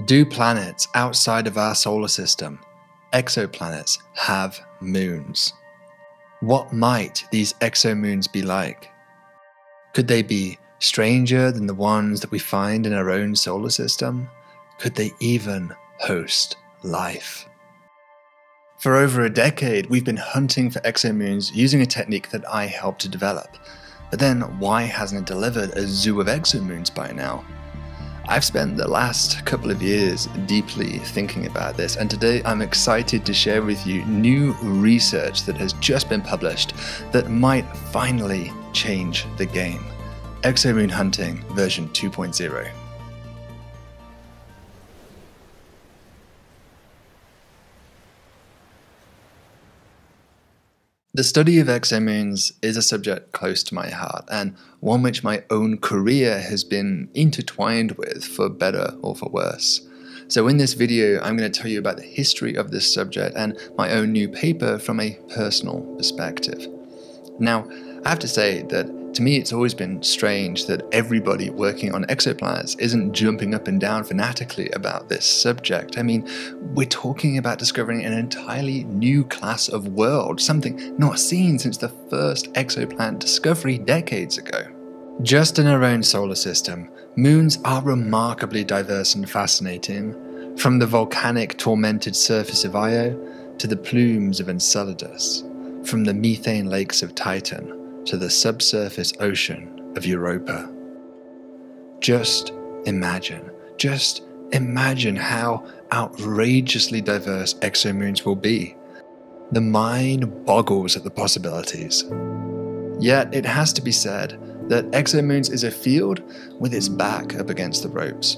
Do planets outside of our solar system, exoplanets, have moons? What might these exomoons be like? Could they be stranger than the ones that we find in our own solar system? Could they even host life? For over a decade, we've been hunting for exomoons using a technique that I helped to develop. But then why hasn't it delivered a zoo of exomoons by now? I've spent the last couple of years deeply thinking about this, and today I'm excited to share with you new research that has just been published that might finally change the game. Exomoon Hunting version 2.0. The study of exomoons is a subject close to my heart, and one which my own career has been intertwined with, for better or for worse. So in this video, I'm going to tell you about the history of this subject and my own new paper from a personal perspective. Now, I have to say that to me it's always been strange that everybody working on exoplanets isn't jumping up and down fanatically about this subject. I mean, we're talking about discovering an entirely new class of world, something not seen since the first exoplanet discovery decades ago. Just in our own solar system, moons are remarkably diverse and fascinating, from the volcanic tormented surface of Io to the plumes of Enceladus, from the methane lakes of Titan to the subsurface ocean of Europa. Just imagine how outrageously diverse exomoons will be. The mind boggles at the possibilities. Yet it has to be said that exomoons is a field with its back up against the ropes.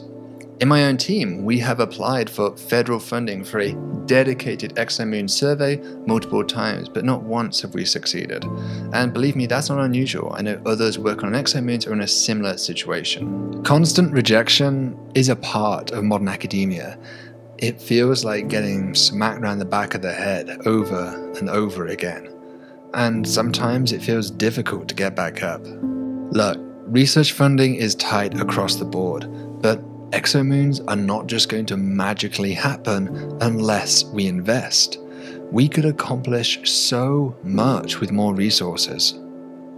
In my own team, we have applied for federal funding for a dedicated exomoon survey multiple times, but not once have we succeeded. And believe me, that's not unusual. I know others working on exomoons are in a similar situation. Constant rejection is a part of modern academia. It feels like getting smacked around the back of the head over and over again. And sometimes it feels difficult to get back up. Look, research funding is tight across the board, but exomoons are not just going to magically happen unless we invest. We could accomplish so much with more resources.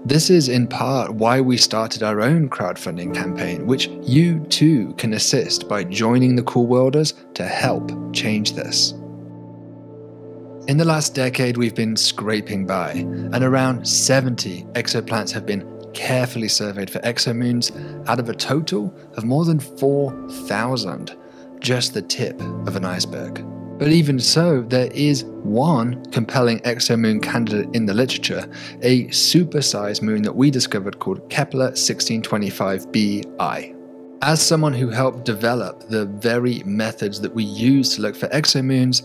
This is in part why we started our own crowdfunding campaign, which you too can assist by joining the Cool Worlders to help change this. In the last decade, we've been scraping by, and around 70 exoplanets have been carefully surveyed for exomoons out of a total of more than 4,000, just the tip of an iceberg. But even so, there is one compelling exomoon candidate in the literature, a supersized moon that we discovered called Kepler 1625bi. As someone who helped develop the very methods that we use to look for exomoons,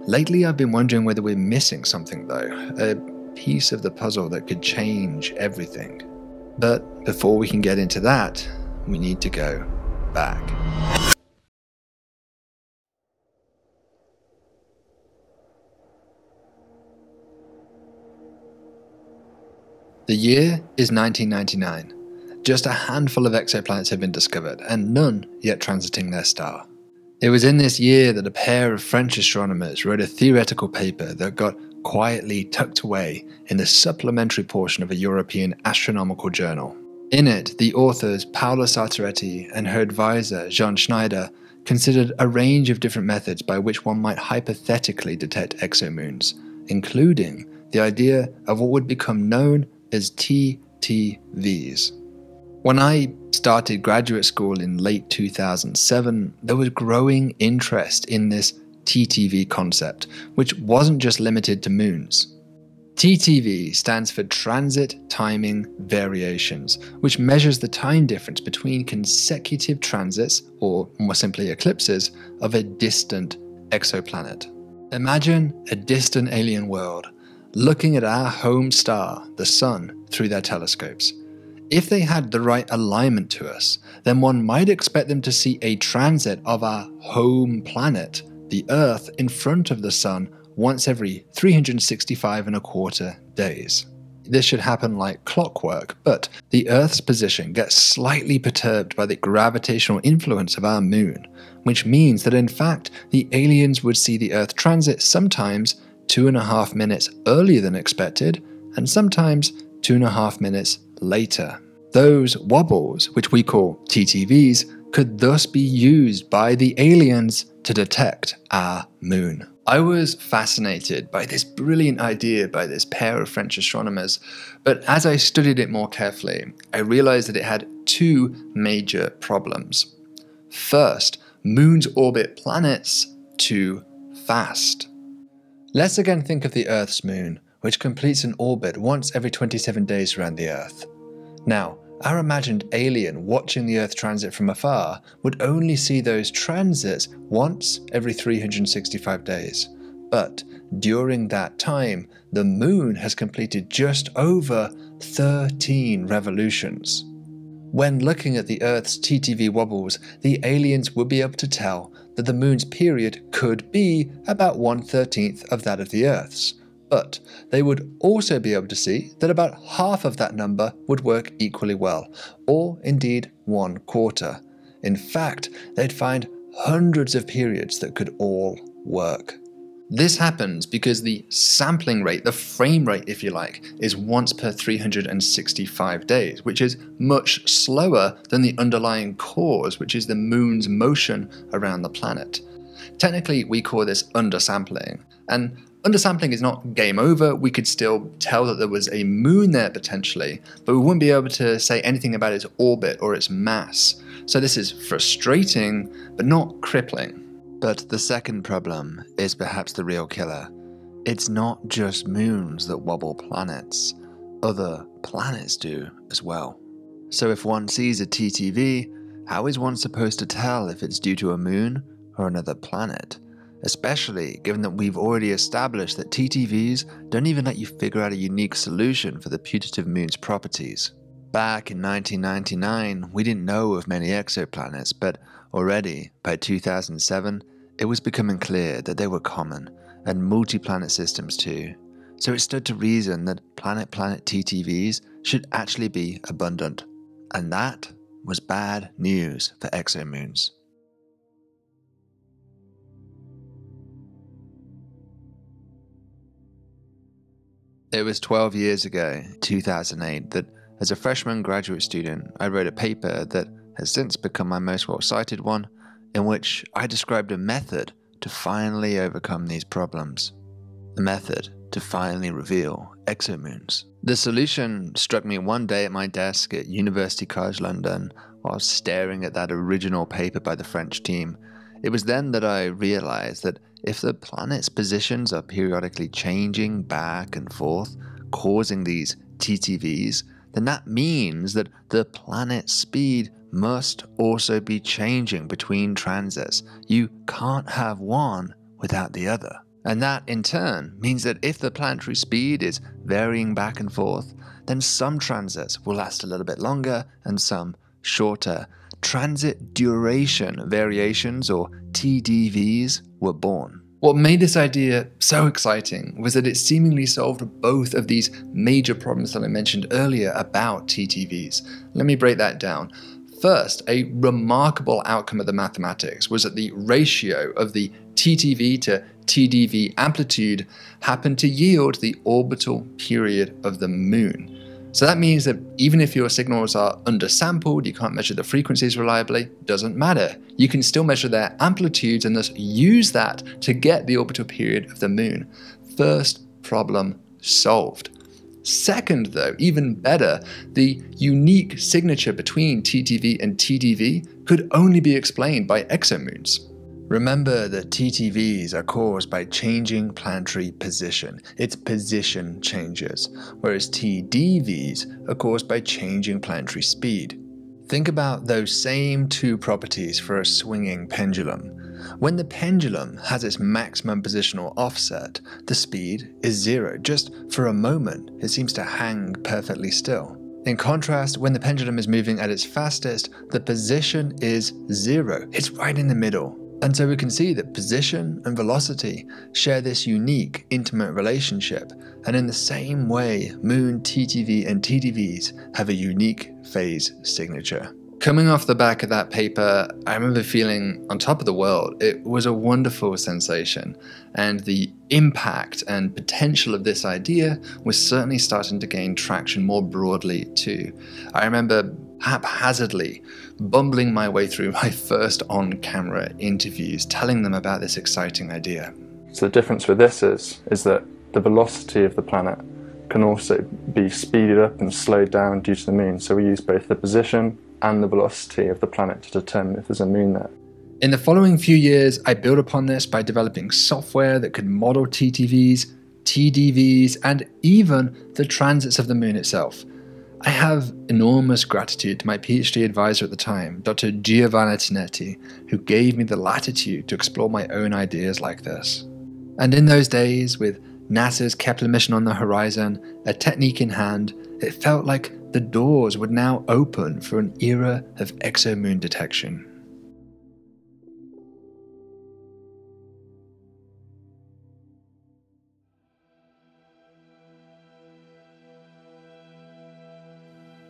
lately I've been wondering whether we're missing something though, a piece of the puzzle that could change everything. But before we can get into that, we need to go back. The year is 1999. Just a handful of exoplanets have been discovered, and none yet transiting their star. It was in this year that a pair of French astronomers wrote a theoretical paper that got quietly tucked away in the supplementary portion of a European astronomical journal. In it, the authors Paolo Sartoretti and her advisor Jean Schneider considered a range of different methods by which one might hypothetically detect exomoons, including the idea of what would become known as TTVs. When I started graduate school in late 2007, there was growing interest in this TTV concept, which wasn't just limited to moons. TTV stands for Transit Timing Variations, which measures the time difference between consecutive transits, or more simply eclipses, of a distant exoplanet. Imagine a distant alien world looking at our home star, the Sun, through their telescopes. If they had the right alignment to us, then one might expect them to see a transit of our home planet, the Earth, in front of the Sun once every 365 and a quarter days. This should happen like clockwork, but the Earth's position gets slightly perturbed by the gravitational influence of our moon, which means that in fact the aliens would see the Earth transit sometimes 2.5 minutes earlier than expected, and sometimes 2.5 minutes later. Those wobbles, which we call TTVs, could thus be used by the aliens to detect our moon. I was fascinated by this brilliant idea by this pair of French astronomers, but as I studied it more carefully, I realized that it had two major problems. First, moons orbit planets too fast. Let's again think of the Earth's moon, which completes an orbit once every 27 days around the Earth. Now, our imagined alien watching the Earth transit from afar would only see those transits once every 365 days. But during that time, the moon has completed just over 13 revolutions. When looking at the Earth's TTV wobbles, the aliens would be able to tell that the moon's period could be about 1/13 of that of the Earth's. But they would also be able to see that about half of that number would work equally well, or indeed 1/4. In fact, they'd find hundreds of periods that could all work. This happens because the sampling rate, the frame rate if you like, is once per 365 days, which is much slower than the underlying cause, which is the moon's motion around the planet. Technically, we call this undersampling, and undersampling is not game over. We could still tell that there was a moon there potentially, but we wouldn't be able to say anything about its orbit or its mass. So this is frustrating, but not crippling. But the second problem is perhaps the real killer. It's not just moons that wobble planets. Other planets do as well. So if one sees a TTV, how is one supposed to tell if it's due to a moon or another planet? Especially given that we've already established that TTVs don't even let you figure out a unique solution for the putative moon's properties. Back in 1999, we didn't know of many exoplanets, but already, by 2007, it was becoming clear that they were common, and multi-planet systems too. So it stood to reason that planet-planet TTVs should actually be abundant. And that was bad news for exomoons. It was 12 years ago, 2008, that as a freshman graduate student, I wrote a paper that has since become my most well-cited one, in which I described a method to finally overcome these problems. A method to finally reveal exomoons. The solution struck me one day at my desk at University College London while staring at that original paper by the French team. It was then that I realized that if the planet's positions are periodically changing back and forth, causing these TTVs, then that means that the planet's speed must also be changing between transits. You can't have one without the other. And that, in turn, means that if the planetary speed is varying back and forth, then some transits will last a little bit longer and some shorter. Transit duration variations, or TDVs, were born. What made this idea so exciting was that it seemingly solved both of these major problems that I mentioned earlier about TTVs. Let me break that down. First, a remarkable outcome of the mathematics was that the ratio of the TTV to TDV amplitude happened to yield the orbital period of the moon. So that means that even if your signals are undersampled, you can't measure the frequencies reliably, doesn't matter. You can still measure their amplitudes and thus use that to get the orbital period of the moon. First problem solved. Second, though, even better, the unique signature between TTV and TDV could only be explained by exomoons. Remember that TTVs are caused by changing planetary position. Its position changes, whereas TDVs are caused by changing planetary speed. Think about those same two properties for a swinging pendulum. When the pendulum has its maximum positional offset, the speed is 0. Just for a moment, it seems to hang perfectly still. In contrast, when the pendulum is moving at its fastest, the position is 0. It's right in the middle. And so we can see that position and velocity share this unique, intimate relationship, and in the same way, Moon, TTV, and TDVs have a unique phase signature. Coming off the back of that paper, I remember feeling on top of the world. It was a wonderful sensation, and the impact and potential of this idea was certainly starting to gain traction more broadly too. I remember haphazardly bumbling my way through my first on-camera interviews, telling them about this exciting idea. So the difference with this is that the velocity of the planet can also be speeded up and slowed down due to the moon. So we use both the position and the velocity of the planet to determine if there's a moon there. In the following few years, I built upon this by developing software that could model TTVs, TDVs, and even the transits of the moon itself. I have enormous gratitude to my PhD advisor at the time, Dr. Giovanni, who gave me the latitude to explore my own ideas like this. And in those days, with NASA's Kepler mission on the horizon, a technique in hand, it felt like the doors would now open for an era of exomoon detection.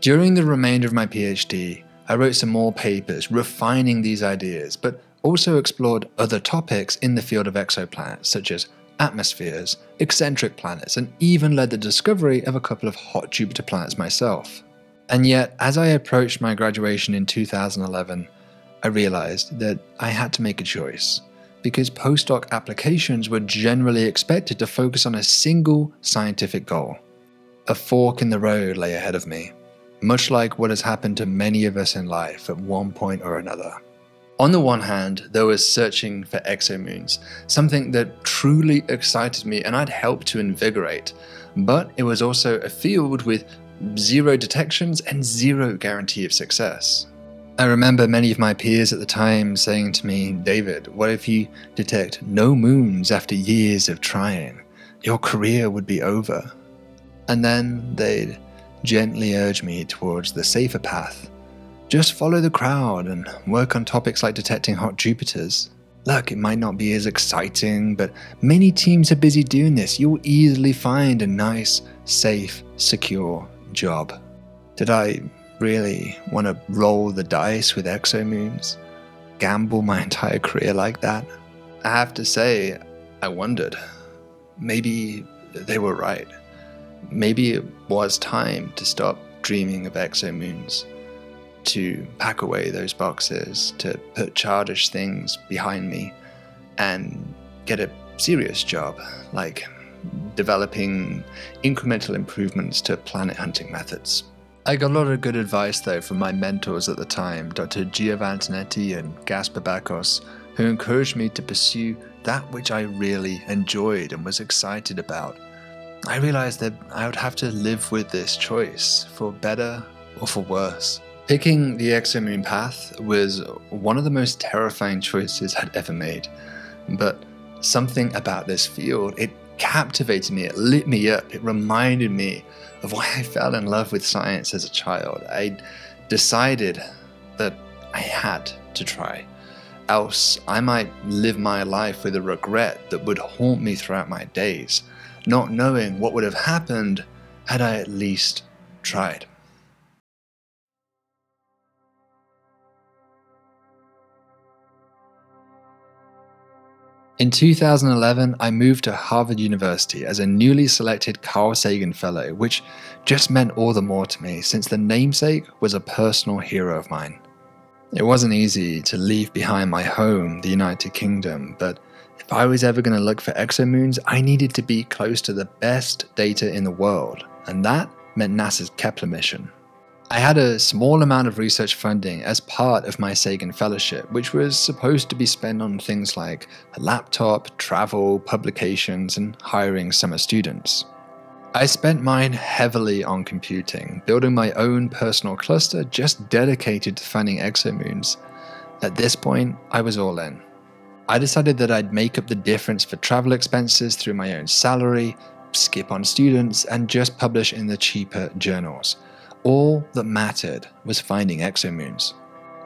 During the remainder of my PhD, I wrote some more papers refining these ideas, but also explored other topics in the field of exoplanets, such as atmospheres, eccentric planets, and even led the discovery of a couple of hot Jupiter planets myself. And yet, as I approached my graduation in 2011, I realized that I had to make a choice, because postdoc applications were generally expected to focus on a single scientific goal. A fork in the road lay ahead of me, much like what has happened to many of us in life at one point or another. On the one hand, there was searching for exomoons, something that truly excited me and I'd helped to invigorate, but it was also a field with zero detections and zero guarantee of success. I remember many of my peers at the time saying to me, "David, what if you detect no moons after years of trying? Your career would be over." And then they'd gently urge me towards the safer path. Just follow the crowd and work on topics like detecting hot Jupiters. Look, it might not be as exciting, but many teams are busy doing this. You'll easily find a nice, safe, secure job. Did I really want to roll the dice with exomoons? Gamble my entire career like that? I have to say, I wondered. Maybe they were right. Maybe it was time to stop dreaming of exomoons, to pack away those boxes, to put childish things behind me, and get a serious job, like developing incremental improvements to planet hunting methods. I got a lot of good advice though from my mentors at the time, Dr. Giovanni and Gaspar Bacos, who encouraged me to pursue that which I really enjoyed and was excited about. I realized that I would have to live with this choice, for better or for worse. Picking the exomoon path was one of the most terrifying choices I'd ever made, but something about this field, it captivated me, it lit me up, it reminded me of why I fell in love with science as a child. I decided that I had to try, else I might live my life with a regret that would haunt me throughout my days, not knowing what would have happened had I at least tried. In 2011, I moved to Harvard University as a newly selected Carl Sagan Fellow, which just meant all the more to me since the namesake was a personal hero of mine. It wasn't easy to leave behind my home, the United Kingdom, but if I was ever going to look for exomoons, I needed to be close to the best data in the world, and that meant NASA's Kepler mission. I had a small amount of research funding as part of my Sagan Fellowship, which was supposed to be spent on things like a laptop, travel, publications, and hiring summer students. I spent mine heavily on computing, building my own personal cluster just dedicated to finding exomoons. At this point, I was all in. I decided that I'd make up the difference for travel expenses through my own salary, skip on students, and just publish in the cheaper journals. All that mattered was finding exomoons.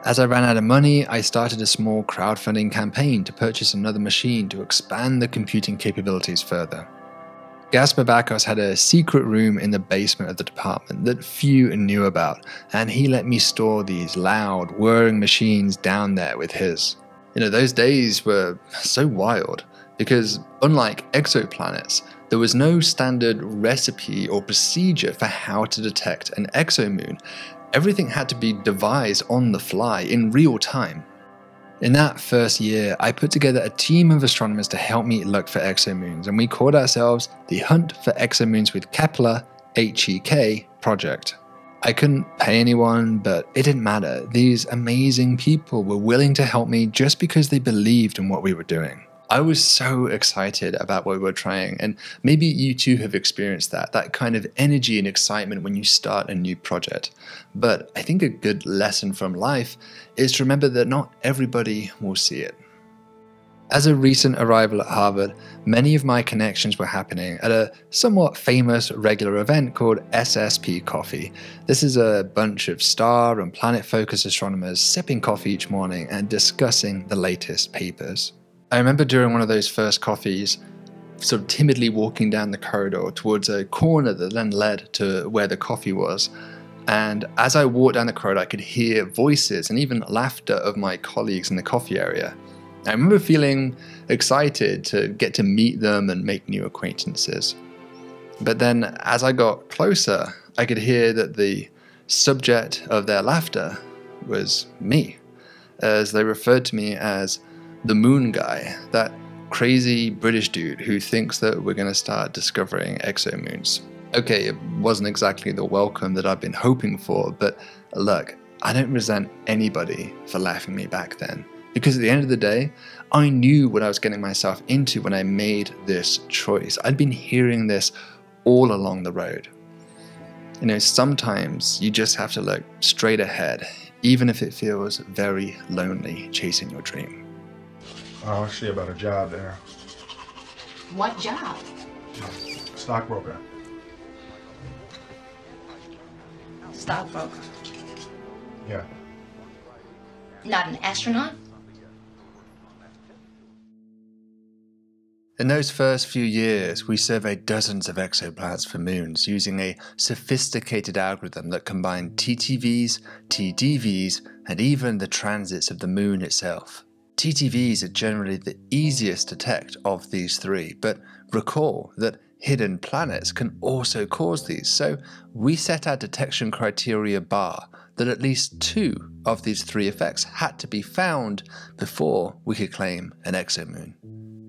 As I ran out of money, I started a small crowdfunding campaign to purchase another machine to expand the computing capabilities further. Gaspar Bakos had a secret room in the basement of the department that few knew about, and he let me store these loud, whirring machines down there with his. Those days were so wild, because unlike exoplanets, there was no standard recipe or procedure for how to detect an exomoon. Everything had to be devised on the fly in real time. In that first year, I put together a team of astronomers to help me look for exomoons, and we called ourselves the Hunt for Exomoons with Kepler HEK project. I couldn't pay anyone, but it didn't matter. These amazing people were willing to help me just because they believed in what we were doing. I was so excited about what we were trying, and maybe you too have experienced that kind of energy and excitement when you start a new project. But I think a good lesson from life is to remember that not everybody will see it. As a recent arrival at Harvard, many of my connections were happening at a somewhat famous regular event called SSP Coffee. This is a bunch of star and planet-focused astronomers sipping coffee each morning and discussing the latest papers. I remember during one of those first coffees, sort of timidly walking down the corridor towards a corner that then led to where the coffee was. And as I walked down the corridor, I could hear voices and even laughter of my colleagues in the coffee area. I remember feeling excited to get to meet them and make new acquaintances. But then as I got closer, I could hear that the subject of their laughter was me, as they referred to me as the moon guy, that crazy British dude who thinks that we're going to start discovering exomoons. Okay, it wasn't exactly the welcome that I've been hoping for, but look, I don't resent anybody for laughing me back then. Because at the end of the day, I knew what I was getting myself into when I made this choice. I'd been hearing this all along the road. Sometimes you just have to look straight ahead, even if it feels very lonely chasing your dream. Oh, I see about a job there. What job? Stockbroker. Stockbroker. Yeah. Not an astronaut? In those first few years, we surveyed dozens of exoplanets for moons using a sophisticated algorithm that combined TTVs, TDVs, and even the transits of the moon itself. TTVs are generally the easiest to detect of these three, but recall that hidden planets can also cause these, so we set our detection criteria bar that at least 2 of these 3 effects had to be found before we could claim an exomoon.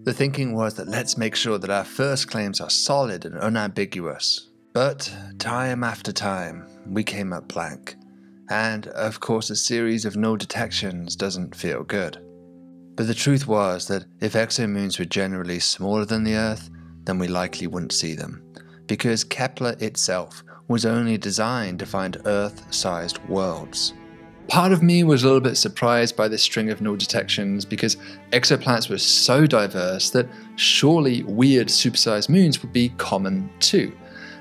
The thinking was that let's make sure that our first claims are solid and unambiguous. But time after time, we came up blank. And of course a series of no detections doesn't feel good. But the truth was that if exomoons were generally smaller than the Earth, then we likely wouldn't see them, because Kepler itself was only designed to find Earth-sized worlds. Part of me was a little bit surprised by this string of null detections because exoplanets were so diverse that surely weird supersized moons would be common too.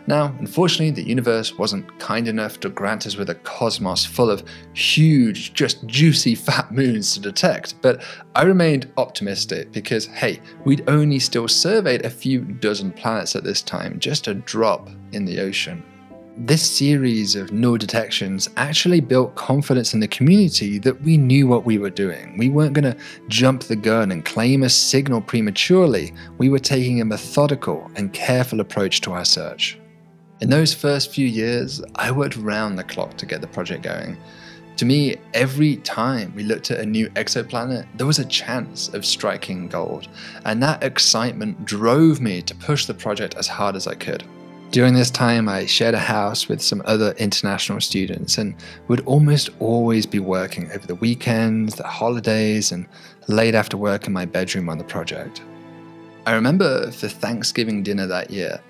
Now, unfortunately, the universe wasn't kind enough to grant us with a cosmos full of huge, just juicy fat moons to detect, but I remained optimistic because, hey, we'd only still surveyed a few dozen planets at this time, just a drop in the ocean. This series of null detections actually built confidence in the community that we knew what we were doing. We weren't going to jump the gun and claim a signal prematurely. We were taking a methodical and careful approach to our search. In those first few years, I worked round the clock to get the project going. To me, every time we looked at a new exoplanet, there was a chance of striking gold, and that excitement drove me to push the project as hard as I could. During this time, I shared a house with some other international students and would almost always be working over the weekends, the holidays, and late after work in my bedroom on the project. I remember for Thanksgiving dinner that year,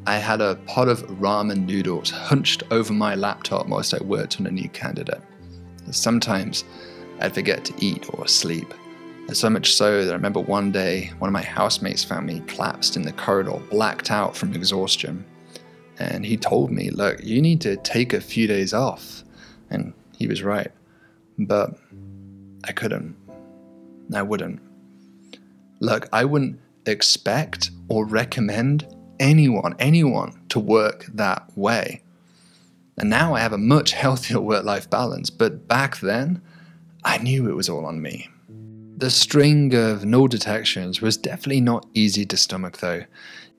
I had a pot of ramen noodles hunched over my laptop whilst I worked on a new candidate. Sometimes I'd forget to eat or sleep. So much so that I remember one day, one of my housemates found me collapsed in the corridor, blacked out from exhaustion. And he told me, look, you need to take a few days off. And he was right. but I couldn't. I wouldn't. Look, I wouldn't expect or recommend anyone to work that way. And now I have a much healthier work-life balance, but back then, I knew it was all on me. The string of null detections was definitely not easy to stomach though.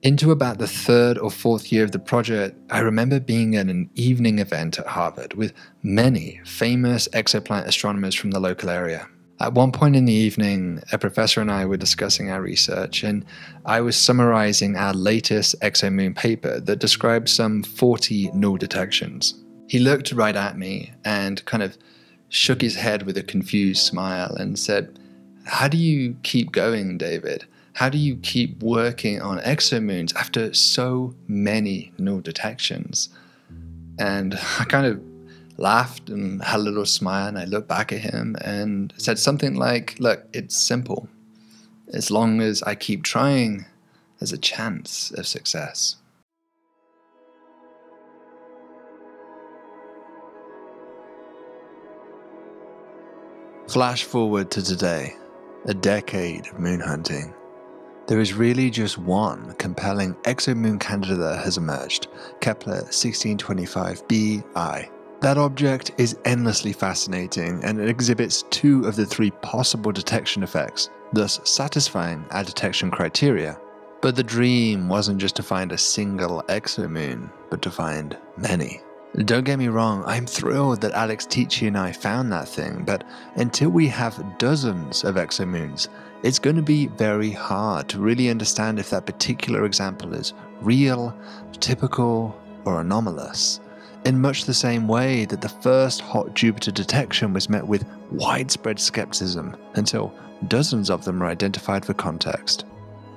Into about the 3rd or 4th year of the project, I remember being at an evening event at Harvard with many famous exoplanet astronomers from the local area. At one point in the evening, a professor and I were discussing our research, and I was summarizing our latest Exomoon paper that described some 40 null detections. He looked right at me and kind of shook his head with a confused smile and said, "How do you keep going, David? How do you keep working on exomoons after so many null detections?" And I kind of laughed and had a little smile, and I looked back at him and said something like, "Look, it's simple. As long as I keep trying, there's a chance of success." Flash forward to today, a decade of moon hunting. There is really just one compelling exomoon candidate that has emerged, Kepler 1625b(I). That object is endlessly fascinating, and it exhibits 2 of the 3 possible detection effects, thus satisfying our detection criteria. But the dream wasn't just to find a single exomoon, but to find many. Don't get me wrong, I'm thrilled that Alex Tichy and I found that thing, but until we have dozens of exomoons, it's going to be very hard to really understand if that particular example is real, typical, or anomalous. In much the same way that the first hot Jupiter detection was met with widespread skepticism until dozens of them were identified for context.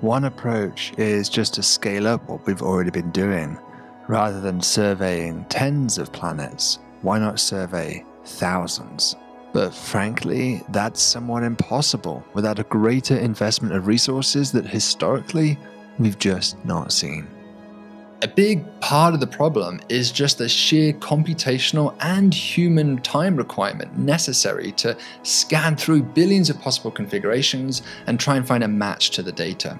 One approach is just to scale up what we've already been doing. Rather than surveying tens of planets, why not survey thousands? But frankly, that's somewhat impossible without a greater investment of resources that historically we've just not seen. A big part of the problem is just the sheer computational and human time requirement necessary to scan through billions of possible configurations and try and find a match to the data.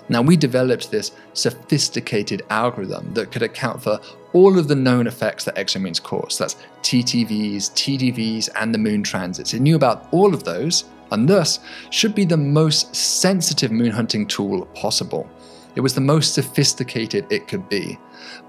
Now, we developed this sophisticated algorithm that could account for all of the known effects that exomoons cause. That's TTVs, TDVs, and the moon transits. It knew about all of those, and thus should be the most sensitive moon hunting tool possible. It was the most sophisticated it could be.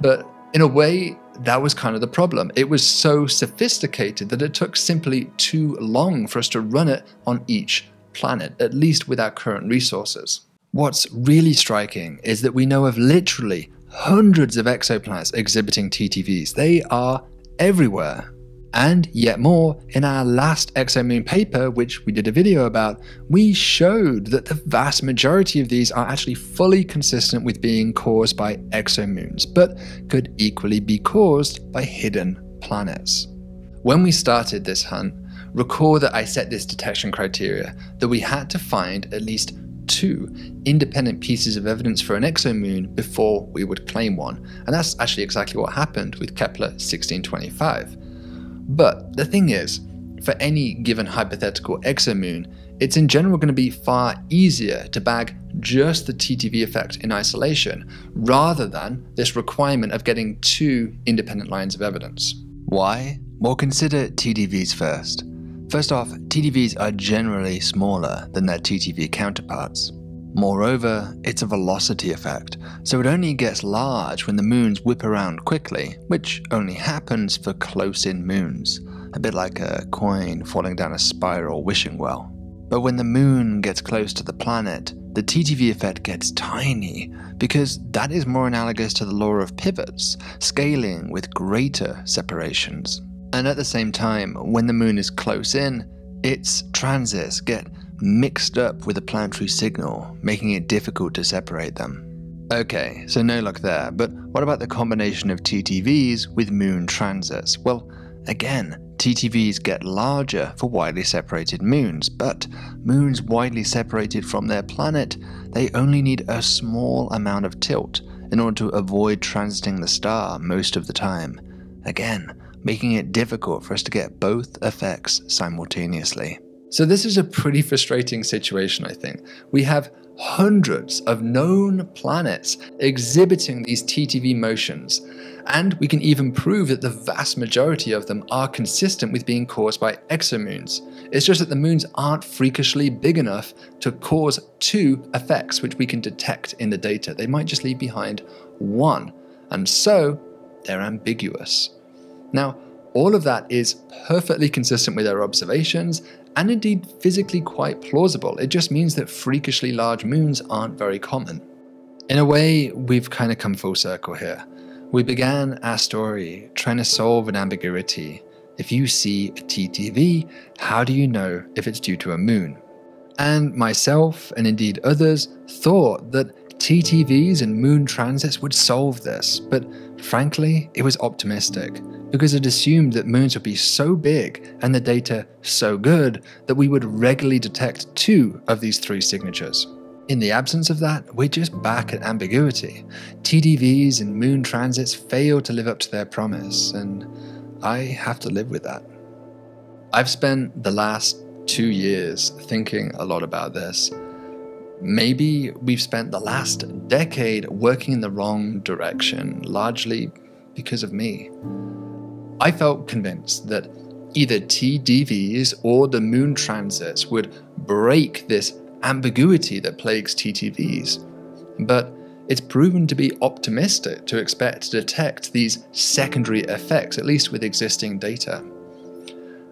But in a way, that was kind of the problem. It was so sophisticated that it took simply too long for us to run it on each planet, at least with our current resources. What's really striking is that we know of literally hundreds of exoplanets exhibiting TTVs. They are everywhere. And yet more, in our last exomoon paper, which we did a video about, we showed that the vast majority of these are actually fully consistent with being caused by exomoons, but could equally be caused by hidden planets. When we started this hunt, recall that I set this detection criteria that we had to find at least 2 independent pieces of evidence for an exomoon before we would claim one. And that's actually exactly what happened with Kepler 1625. But the thing is, for any given hypothetical exomoon, it's in general going to be far easier to bag just the TTV effect in isolation, rather than this requirement of getting 2 independent lines of evidence. Why? Well, consider TDVs first. First off, TDVs are generally smaller than their TTV counterparts. Moreover, it's a velocity effect, so it only gets large when the moons whip around quickly, which only happens for close-in moons, a bit like a coin falling down a spiral wishing well. But when the moon gets close to the planet, the TTV effect gets tiny, because that is more analogous to the law of pivots, scaling with greater separations. And at the same time, when the moon is close in, its transits get mixed up with a planetary signal, making it difficult to separate them. Okay, so no luck there, but what about the combination of TTVs with moon transits? Well, again, TTVs get larger for widely separated moons, but moons widely separated from their planet, they only need a small amount of tilt in order to avoid transiting the star most of the time. Again, making it difficult for us to get both effects simultaneously. So this is a pretty frustrating situation, I think. We have hundreds of known planets exhibiting these TTV motions, and we can even prove that the vast majority of them are consistent with being caused by exomoons. It's just that the moons aren't freakishly big enough to cause two effects which we can detect in the data. They might just leave behind one, and so they're ambiguous. Now, all of that is perfectly consistent with our observations, and indeed physically quite plausible. It just means that freakishly large moons aren't very common. In a way, we've kind of come full circle here. We began our story trying to solve an ambiguity. If you see a TTV, how do you know if it's due to a moon? And myself, and indeed others, thought that TTVs and moon transits would solve this, but frankly, it was optimistic, because it assumed that moons would be so big and the data so good that we would regularly detect two of these three signatures. In the absence of that, we're just back at ambiguity. TTVs and moon transits fail to live up to their promise, and I have to live with that. I've spent the last 2 years thinking a lot about this. Maybe we've spent the last decade working in the wrong direction, largely because of me. I felt convinced that either TDVs or the moon transits would break this ambiguity that plagues TTVs, but it's proven to be optimistic to expect to detect these secondary effects, at least with existing data.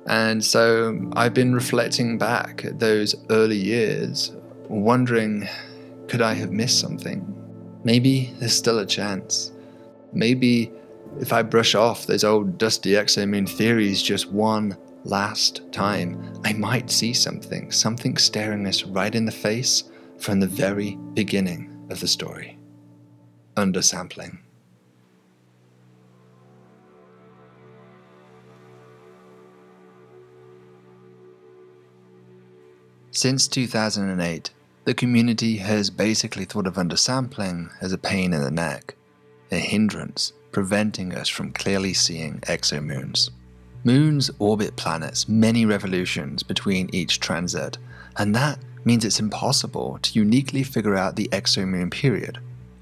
And so I've been reflecting back at those early years, wondering, could I have missed something? Maybe there's still a chance. Maybe if I brush off those old dusty exomoon theories just one last time, I might see something staring us right in the face from the very beginning of the story. Undersampling. Since 2008, the community has basically thought of undersampling as a pain in the neck, a hindrance preventing us from clearly seeing exomoons. Moons orbit planets many revolutions between each transit, and that means it's impossible to uniquely figure out the exomoon period.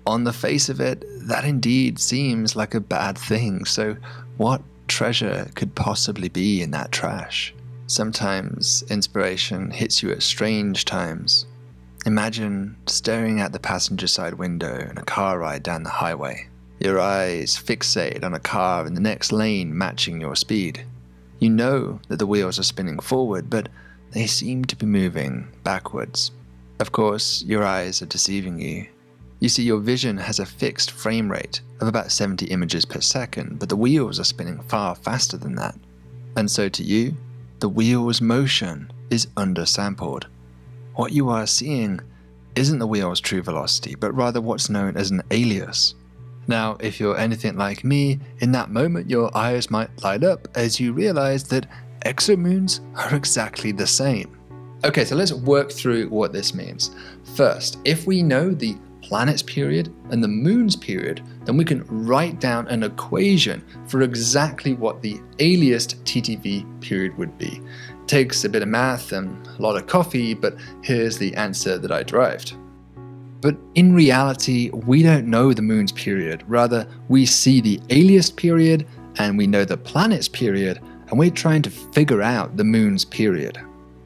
On the face of it, that indeed seems like a bad thing, so what treasure could possibly be in that trash? Sometimes inspiration hits you at strange times. Imagine staring out the passenger side window in a car ride down the highway. Your eyes fixate on a car in the next lane matching your speed. You know that the wheels are spinning forward, but they seem to be moving backwards. Of course, your eyes are deceiving you. You see, your vision has a fixed frame rate of about 70 images per second, but the wheels are spinning far faster than that. And so to you, the wheel's motion is undersampled. What you are seeing isn't the wheel's true velocity, but rather what's known as an alias. Now, if you're anything like me, in that moment your eyes might light up as you realize that exomoons are exactly the same. Okay, so let's work through what this means. First, if we know the planet's period and the moon's period, then we can write down an equation for exactly what the aliased TTV period would be. It takes a bit of math and a lot of coffee, but here's the answer that I derived. But in reality, we don't know the moon's period. Rather, we see the aliased period and we know the planet's period, and we're trying to figure out the moon's period.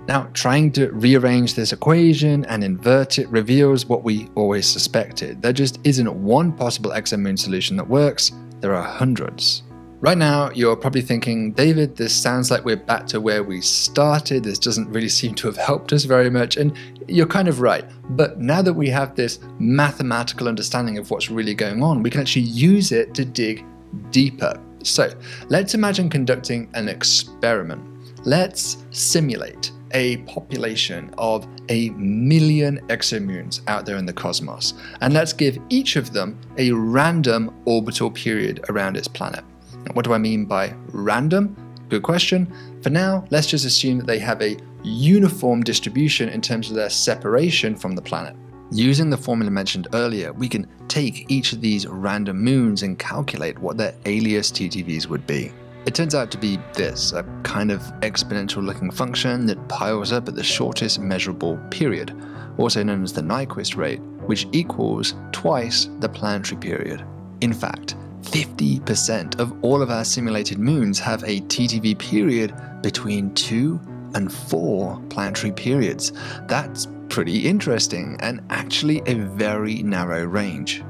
Now, trying to rearrange this equation and invert it reveals what we always suspected. There just isn't one possible exomoon solution that works, there are hundreds. Right now, you're probably thinking, David, this sounds like we're back to where we started. This doesn't really seem to have helped us very much. And you're kind of right. But now that we have this mathematical understanding of what's really going on, we can actually use it to dig deeper. So let's imagine conducting an experiment. Let's simulate a population of 1 million exomoons out there in the cosmos. And let's give each of them a random orbital period around its planet. What do I mean by random? Good question. For now, let's just assume that they have a uniform distribution in terms of their separation from the planet. Using the formula mentioned earlier, we can take each of these random moons and calculate what their alias TTVs would be. It turns out to be this, a kind of exponential looking function that piles up at the shortest measurable period, also known as the Nyquist rate, which equals twice the planetary period. In fact, 50% of all of our simulated moons have a TTV period between 2 and 4 planetary periods. That's pretty interesting and actually a very narrow range.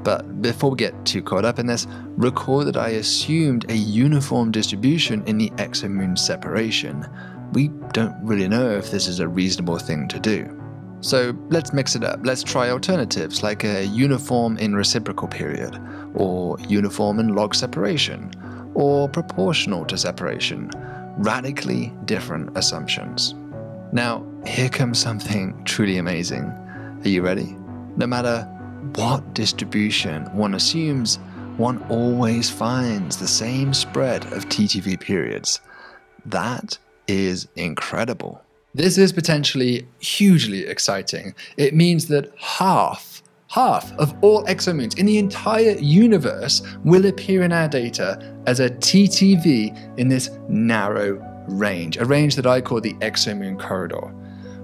But before we get too caught up in this, recall that I assumed a uniform distribution in the exomoon separation. We don't really know if this is a reasonable thing to do. So let's mix it up. Let's try alternatives like a uniform in reciprocal period, or uniform in log separation, or proportional to separation. Radically different assumptions. Now, here comes something truly amazing. Are you ready? No matter what distribution one assumes, one always finds the same spread of TTV periods. That is incredible. This is potentially hugely exciting. It means that half of all exomoons in the entire universe will appear in our data as a TTV in this narrow range, a range that I call the exomoon corridor.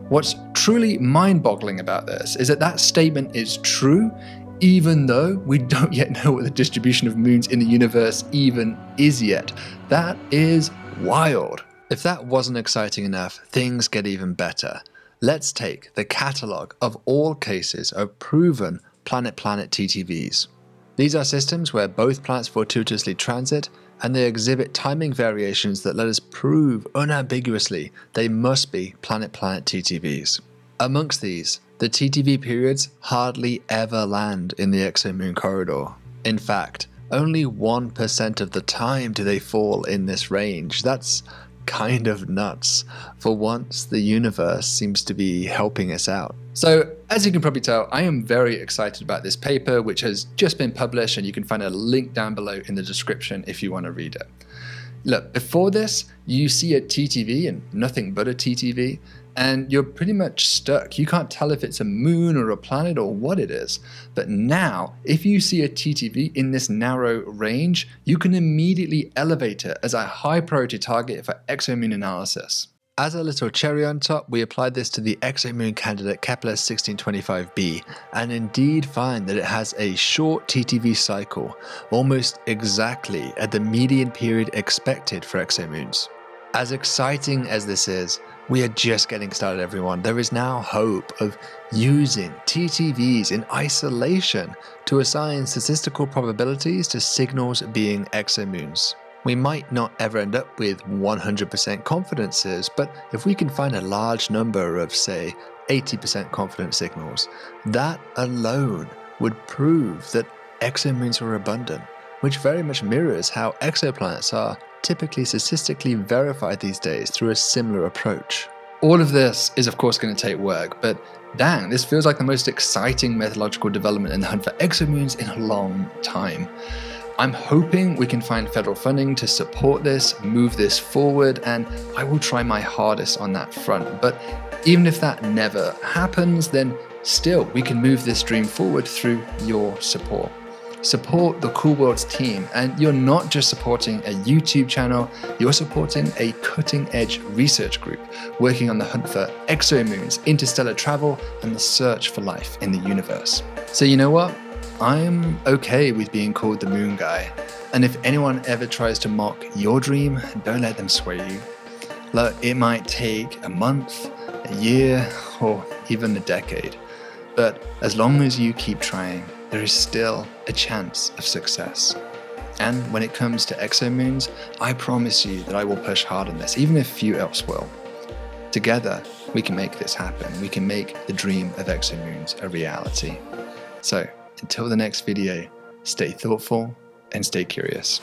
What's truly mind-boggling about this is that that statement is true, even though we don't yet know what the distribution of moons in the universe even is yet. That is wild. If that wasn't exciting enough, things get even better. Let's take the catalogue of all cases of proven planet-planet TTVs. These are systems where both planets fortuitously transit, and they exhibit timing variations that let us prove unambiguously they must be planet-planet TTVs. Amongst these, the TTV periods hardly ever land in the exomoon corridor. In fact, only 1% of the time do they fall in this range. That's kind of nuts. For once, the universe seems to be helping us out. So, as you can probably tell, I am very excited about this paper, which has just been published, and you can find a link down below in the description if you want to read it. Look, before this, you see a TTV and nothing but a TTV, and you're pretty much stuck. You can't tell if it's a moon or a planet or what it is. But now, if you see a TTV in this narrow range, you can immediately elevate it as a high priority target for exomoon analysis. As a little cherry on top, we applied this to the exomoon candidate Kepler 1625b, and indeed find that it has a short TTV cycle, almost exactly at the median period expected for exomoons. As exciting as this is, we are just getting started, everyone. There is now hope of using TTVs in isolation to assign statistical probabilities to signals being exomoons. We might not ever end up with 100% confidences, but if we can find a large number of, say, 80% confidence signals, that alone would prove that exomoons are abundant, which very much mirrors how exoplanets are typically statistically verified these days through a similar approach. All of this is of course going to take work, but dang, this feels like the most exciting methodological development in the hunt for exomoons in a long time. I'm hoping we can find federal funding to support this, move this forward, and I will try my hardest on that front. But even if that never happens, then still we can move this dream forward through your support. Support the Cool Worlds team, and you're not just supporting a YouTube channel, you're supporting a cutting-edge research group working on the hunt for exomoons, interstellar travel, and the search for life in the universe. So you know what? I'm okay with being called the Moon Guy, and if anyone ever tries to mock your dream, don't let them sway you. Look, it might take a month, a year, or even a decade, but as long as you keep trying, there is still a chance of success. And when it comes to exomoons, I promise you that I will push hard on this, even if few else will. Together, we can make this happen. We can make the dream of exomoons a reality. So, until the next video, stay thoughtful and stay curious.